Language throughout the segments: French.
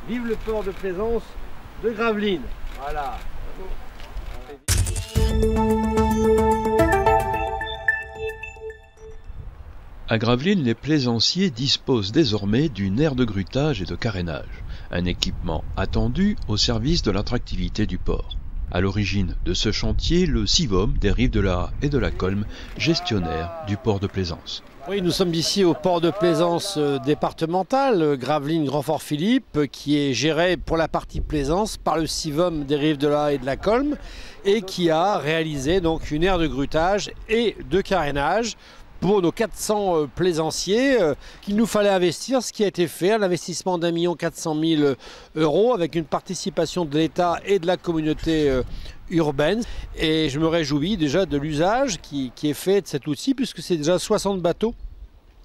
Vive le port de plaisance de Gravelines. Voilà. À Gravelines, les plaisanciers disposent désormais d'une aire de grutage et de carénage, un équipement attendu au service de l'attractivité du port. À l'origine de ce chantier, le CIVOM des Rives de la Haye et de la Colme, gestionnaire du port de plaisance. Oui, nous sommes ici au port de plaisance départemental, Gravelines-Grand-Fort-Philippe, qui est géré pour la partie plaisance par le CIVOM des Rives de la Haye et de la Colme et qui a réalisé donc une aire de grutage et de carénage pour nos 400 plaisanciers qu'il nous fallait investir, ce qui a été fait, un investissement d'1 400 000 € avec une participation de l'État et de la communauté urbaine. Et je me réjouis déjà de l'usage qui est fait de cet outil, puisque c'est déjà 60 bateaux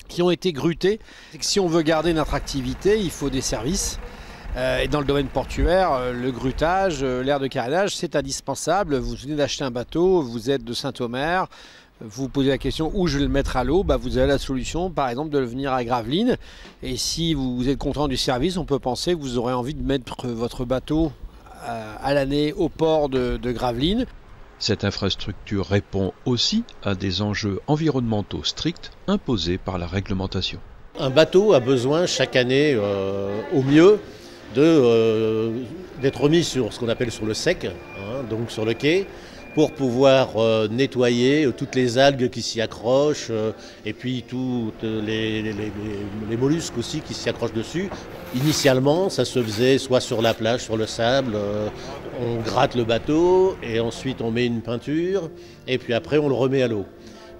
qui ont été grutés. Si on veut garder notre activité, il faut des services. Et dans le domaine portuaire, le grutage, l'aire de carénage, c'est indispensable. Vous venez d'acheter un bateau, vous êtes de Saint-Omer, vous vous posez la question où je vais le mettre à l'eau, vous avez la solution par exemple de le venir à Gravelines. Et si vous êtes content du service, on peut penser que vous aurez envie de mettre votre bateau à l'année au port de Gravelines. Cette infrastructure répond aussi à des enjeux environnementaux stricts imposés par la réglementation. Un bateau a besoin chaque année au mieux d'être mis sur ce qu'on appelle sur le sec, donc sur le quai, pour pouvoir nettoyer toutes les algues qui s'y accrochent et puis toutes les mollusques aussi qui s'y accrochent dessus. Initialement, ça se faisait soit sur la plage, sur le sable, on gratte le bateau et ensuite on met une peinture et puis après on le remet à l'eau.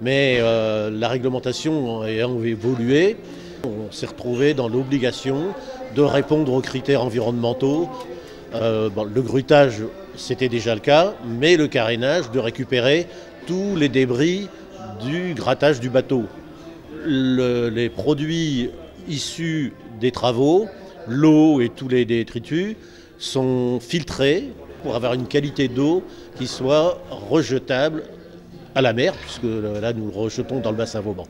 Mais la réglementation ayant évolué, on s'est retrouvé dans l'obligation de répondre aux critères environnementaux. Le grutage, c'était déjà le cas, mais le carénage, de récupérer tous les débris du grattage du bateau. Les produits issus des travaux, l'eau et tous les détritus sont filtrés pour avoir une qualité d'eau qui soit rejetable à la mer, puisque là nous le rejetons dans le bassin Vauban.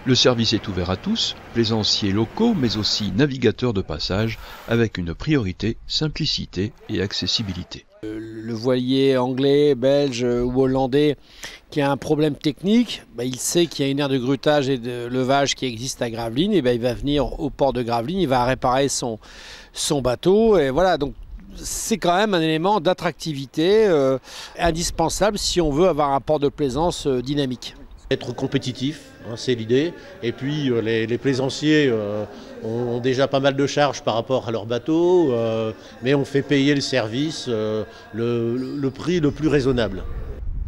Le service est ouvert à tous, plaisanciers locaux mais aussi navigateurs de passage, avec une priorité simplicité et accessibilité. Le voilier anglais, belge ou hollandais qui a un problème technique, il sait qu'il y a une aire de grutage et de levage qui existe à Gravelines, et il va venir au port de Gravelines, il va réparer son bateau, et voilà, donc c'est quand même un élément d'attractivité indispensable si on veut avoir un port de plaisance dynamique. Être compétitif, c'est l'idée. Et puis les plaisanciers ont déjà pas mal de charges par rapport à leur bateau, mais on fait payer le service le prix le plus raisonnable.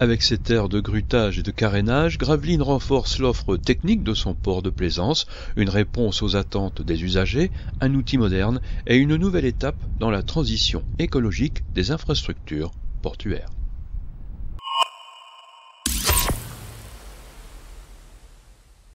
Avec cette aire de grutage et de carénage, Gravelines renforce l'offre technique de son port de plaisance, une réponse aux attentes des usagers, un outil moderne et une nouvelle étape dans la transition écologique des infrastructures portuaires.